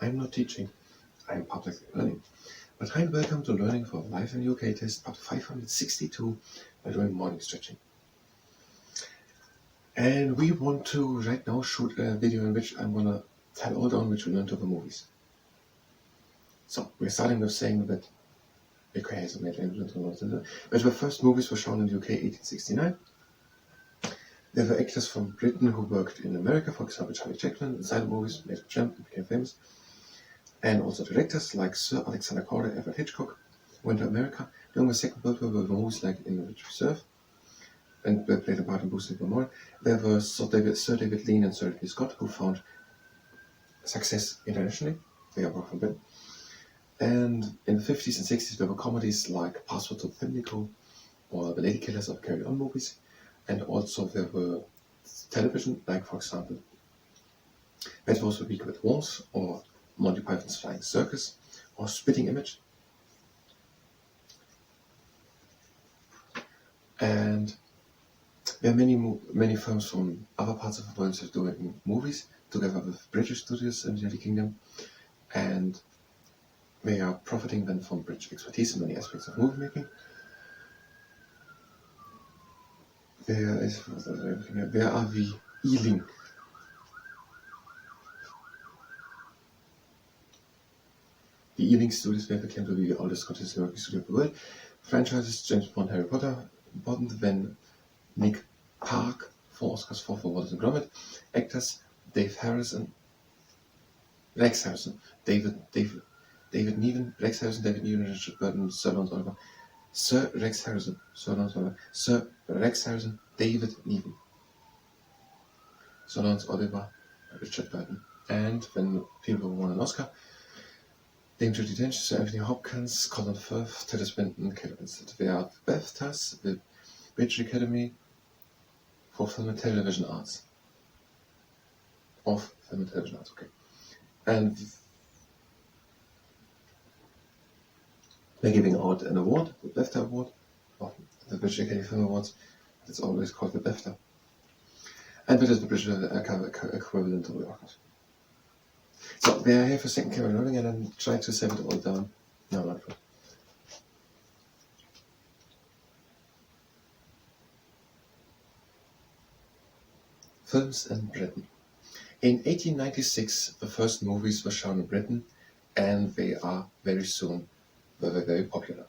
I'm not teaching, I'm public learning. But hi and welcome to Learning for Life in UK test part 562 by doing morning stretching. And we want to right now shoot a video in which I'm going to tell all down which we learned over movies. So we're starting with saying that UK has made but the first movies were shown in the UK 1869. There were actors from Britain who worked in America, for example Charlie Chaplin, in silent movies, made a jump and became famous. And also directors like Sir Alexander Korda, Alfred Hitchcock went to America. During the Second World War, there were movies like In Which We Serve, and played a part in boosting the moral. There were Sir David Lean and Sir Ridley Scott, who found success internationally. They are both from Britain. And in the 50s and 60s, there were comedies like Passport to Pimlico or The Lady Killers of Carry On movies. And also there were television, like for example, That Was the Week with Walls, or Monty Python's Flying Circus, or Spitting Image. And there are many films from other parts of the world that are doing movies together with British studios in the United Kingdom, and they are profiting then from British expertise in many aspects of movie making. Where are the Ealing? The Ealing Studios were claimed to be the oldest Scottish working studio of the world. Franchises: James Bond, Harry Potter, important, then Nick Park, 4 Oscars, 4 for Wallace and Gromit. Actors: Rex Harrison, David Niven, Richard Burton, Sir Lawrence Oliver, Sir Rex Harrison, David Niven, Sir Lawrence Oliver, Richard Burton. And when people won an Oscar: Dame Judi Dench, Sir Anthony Hopkins, Colin Firth, Tilda Swinton, Kate Winslet. They are the BAFTAs, the British Academy for Film and Television Arts. Of Film and Television Arts, okay. And they're giving out an award, the BAFTA Award, of the British Academy Film Awards. It's always called the BAFTA. And that is the British equivalent of the Oscars. So there I have a second camera rolling, and I'm trying to save it all down. No, not really. Films in Britain. In 1896, the first movies were shown in Britain, and they are very popular.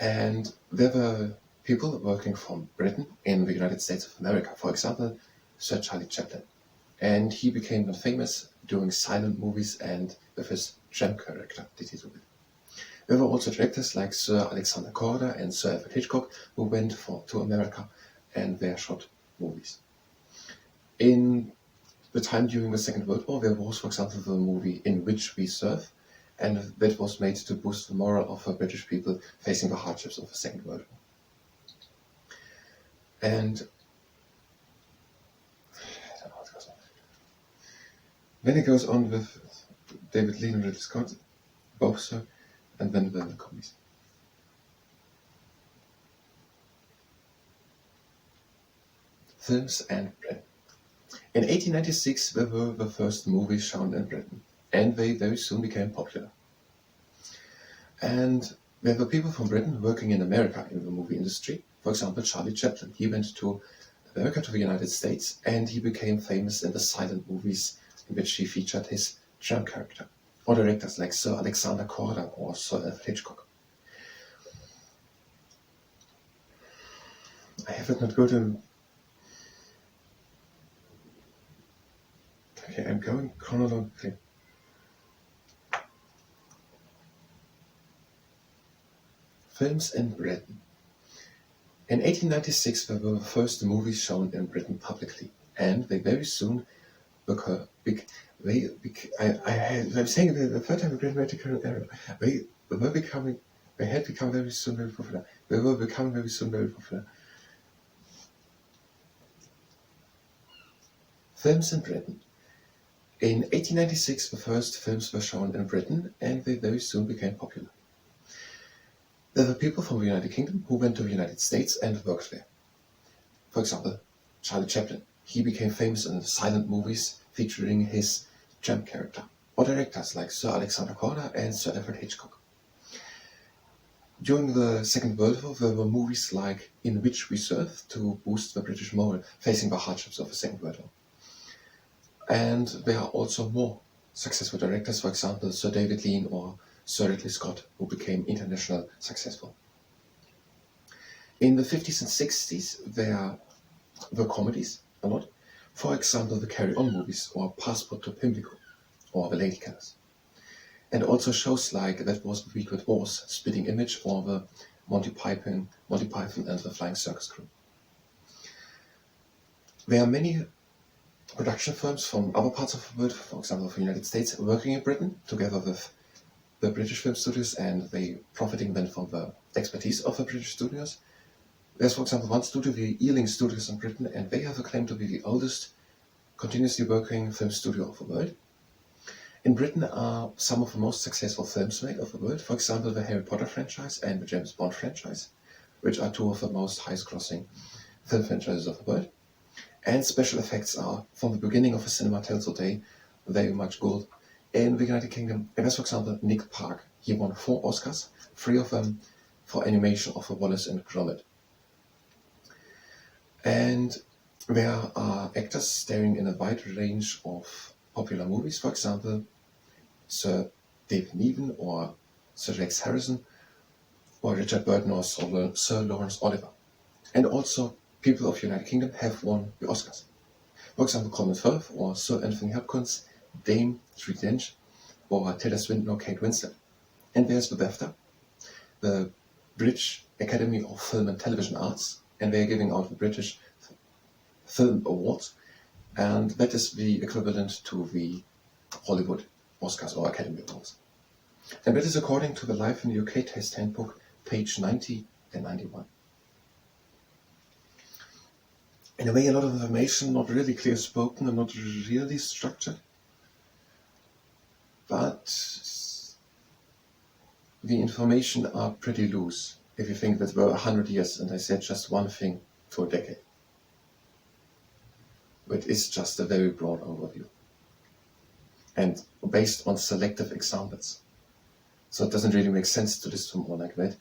And there were people working from Britain in the United States of America. For example, Sir Charlie Chaplin. And he became famous doing silent movies and with his tramp character, did he do it. There were also directors like Sir Alexander Korda and Sir Alfred Hitchcock who went to America and they shot movies. In the time during the Second World War, there was, for example, the movie In Which We Serve, and that was made to boost the morale of the British people facing the hardships of the Second World War. And then it goes on with David Lean and Ridley Scott, both Sir, and then the comedies. Films and Britain. In 1896, there were the first movies shown in Britain, and they very soon became popular. And there were people from Britain working in America in the movie industry. For example, Charlie Chaplin. He went to America, to the United States, and he became famous in the silent movies in which he featured his tramp character. Or directors like Sir Alexander Korda or Sir Alfred Hitchcock. I have it not good in... Okay, I'm going chronologically. Films in Britain. In 1896, there were the first movies shown in Britain publicly, and they very soon became. I'm saying it the third time, a grammatical error. They had become very soon very popular. They were becoming very soon very popular. Films in Britain. In 1896, the first films were shown in Britain, and they very soon became popular. There were people from the United Kingdom who went to the United States and worked there. For example, Charlie Chaplin. He became famous in silent movies featuring his tramp character. or directors like Sir Alexander Korda and Sir Alfred Hitchcock. During the Second World War, there were movies like In Which We Serve to boost the British morale, facing the hardships of the Second World War. And there are also more successful directors, for example, Sir David Lean or Sir Ridley Scott, who became internationally successful. In the 50s and 60s, there were comedies a lot. For example, the Carry On movies, or Passport to Pimlico, or The Ladykillers. And also shows like That Was the Week It Was, Spitting Image, or the Monty Python and the Flying Circus Crew. There are many production firms from other parts of the world, for example, from the United States, working in Britain together with the British film studios, and they profiting then from the expertise of the British studios. There's, for example, one studio, the Ealing Studios in Britain, and they have a claim to be the oldest continuously working film studio of the world. In Britain are some of the most successful films made of the world, for example, the Harry Potter franchise and the James Bond franchise, which are two of the most highest-grossing film franchises of the world. And special effects are, from the beginning of the cinema till today, very much gold. In the United Kingdom, there's, for example, Nick Park. He won 4 Oscars, 3 of them for animation of the Wallace and Gromit. And there are actors starring in a wide range of popular movies, for example, Sir David Niven or Sir Rex Harrison, or Richard Burton or Sir Lawrence Oliver. And also, people of the United Kingdom have won the Oscars. For example, Colin Firth or Sir Anthony Hopkins, Dame Judi Dench, or Tilda Swinton or Kate Winslet. And there's the BAFTA, the British Academy of Film and Television Arts, and they're giving out the British Film Awards, and that is the equivalent to the Hollywood Oscars or Academy Awards. And that is according to the Life in the UK Test Handbook, page 90 and 91. In a way, a lot of information, not really clear spoken and not really structured, but the information are pretty loose. If you think that were 100 years and I said just one thing for a decade. But it's just a very broad overview. And based on selective examples. So it doesn't really make sense to list them all like that.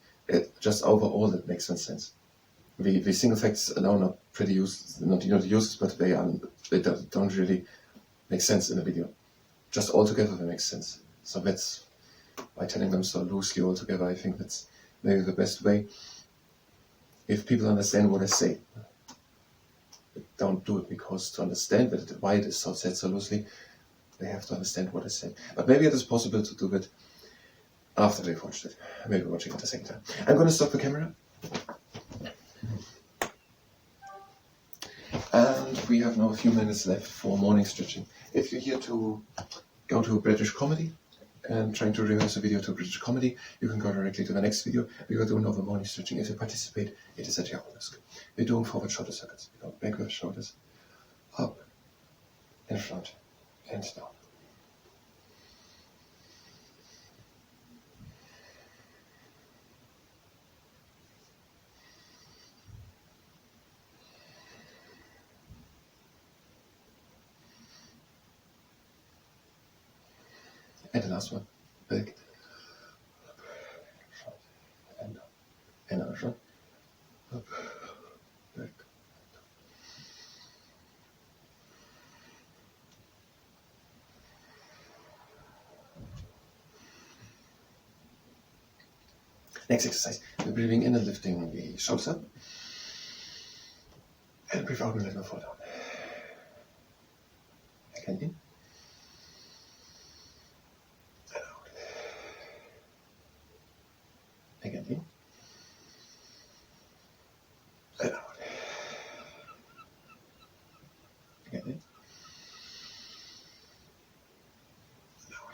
Just overall it makes some sense. The single facts alone are pretty useless, not useless, but they don't really make sense in a video. Just altogether they make sense. So that's, by telling them so loosely altogether, I think that's maybe the best way. If people understand what I say, don't do it because to understand why it is so said so loosely, they have to understand what I say. But maybe it is possible to do it after they've watched it. Maybe watching it at the same time. I'm going to stop the camera. And we have now a few minutes left for morning stretching. If you're here to go to a British comedy and trying to rehearse a video to a British comedy, you can go directly to the next video. We are doing over morning stretching. If you participate, it is at your own risk. We're doing forward shoulder circuits. We go back with shoulders, up, in front, and down. And the last one, back, up, front, and down. And another front, up, back, down. Next exercise, we're breathing in and lifting the shoulders up. And breathe out and let them fall down. Again in. Again in, and out. Again in, and out.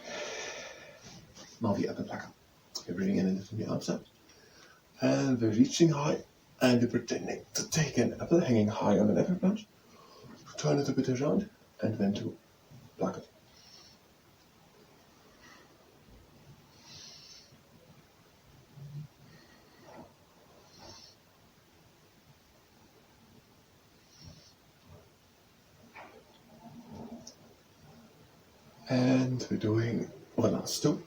Now the upper back up. We're breathing in and lifting the arms up. And we're reaching high, and we're pretending to take an apple hanging high on an apple branch, turn it a bit around, and then to pluck it. And we're doing the last two.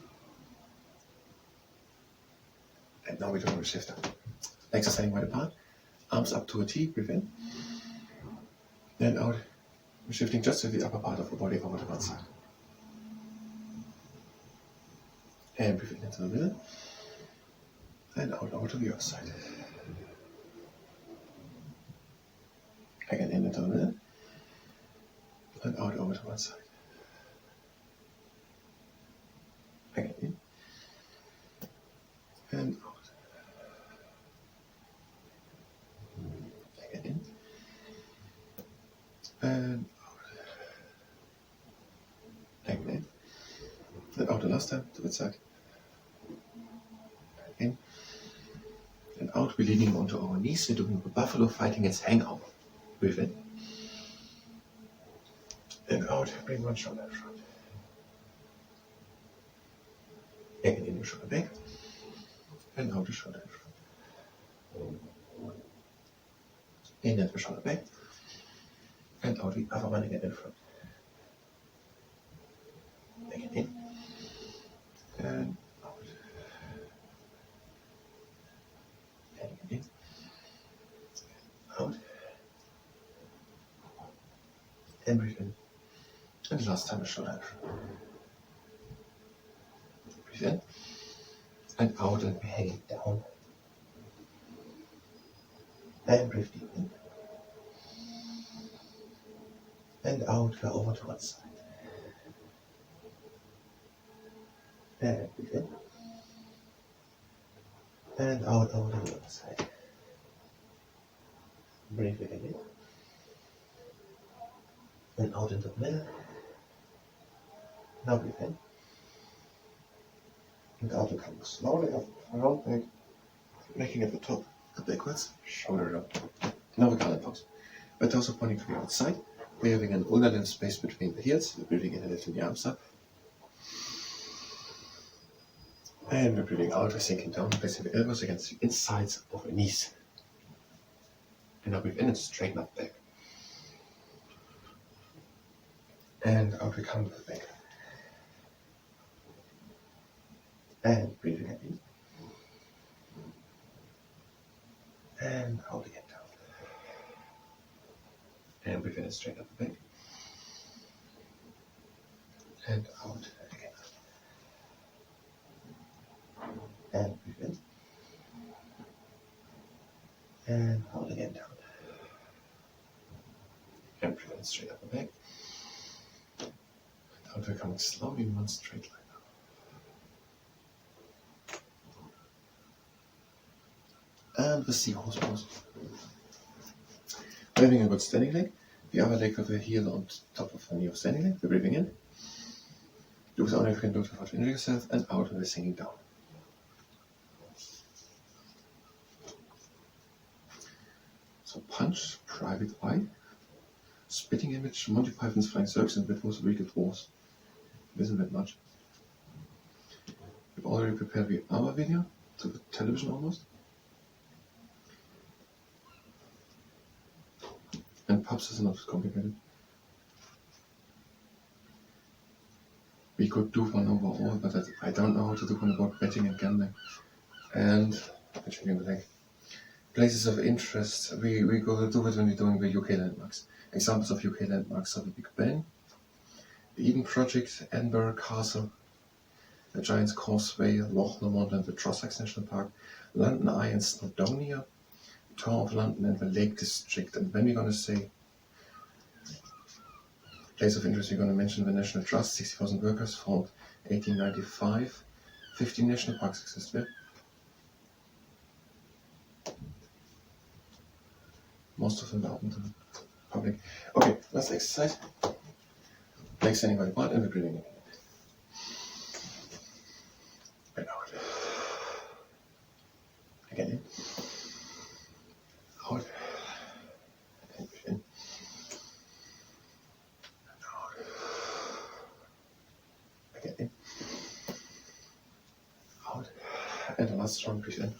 And now we're doing a shifter. Legs are standing wide apart, arms up to a T, breathe in. Then out, we're shifting just to the upper part of the body over to one side. And breathe in into the middle. And out over to the other side. Again, in into the middle. And out over to one side. Again, in. And out. Again, in. And out. Again, in. And out the last time to the side. In. And out, we're leaning onto our knees. We're doing the buffalo fight against hangout. Breathe in. And out, bring one shoulder in front. Again, in the shoulder back. And out the shoulder in front. In and the shoulder back. And out the other one again in front. Again in. And out. And again in. Out. And breathe in. And the last time a shoulder in front. Breathe in. And out and we're hanging down. And breathe deep in. And out, we're over to one side. And breathe in. And out over to the other side. Breathe again in. And out into the middle. Now breathe in. And out and come slowly up, around back, making at the top, up backwards, shoulder up. Now we're garland pose. We're torso pointing to the outside. We're having an ulnar limb space between the heels. We're breathing in and lifting the arms up. And we're breathing out, we're sinking down, placing the elbows against the insides of the knees. And now breathe in and straighten up back. And out we come to the back. And breathe again in. And out again down. And breathe in and straighten up the back. And out again. And breathe in. And out again down. And breathe in straight up the back. And out we're coming slowly in one straight line. And the seahorse pose. We're having a good standing leg. The other leg with the heel on top of the knee of standing leg. We're breathing in. Do as only if you can do to avoid injuring yourself. And out and we're sinking down. So punch, private eye. Spitting image, Monty Python's Flying Circus and Bit was Wicked Wars. It isn't that much. We've already prepared the other video to the television almost. And Pups is not complicated. We could do one overall, but I don't know how to do one about betting and gambling. And checking the link. Places of interest. We go do it when we're doing the UK landmarks. Examples of UK landmarks are the Big Ben, the Eden Project, Edinburgh Castle, the Giant's Causeway, Loch Lomond and the Trossachs National Park, London Eye and Snowdonia, Tower of London and the Lake District. And when we're going to say place of interest, we're going to mention the National Trust, 60,000 workers, formed 1895. 15 national parks exist there. Most of them are open to the public. Okay, last exercise. Legs standing by the part and we're breathing in. And out. Again in. Out. And breathe in. And out. Again in. Out. And the last strong breathe in.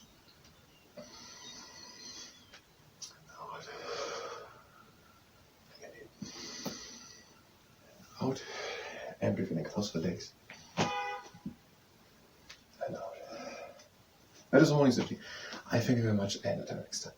Out and breathe in. That is the morning safety. I thank you very much, and until next time.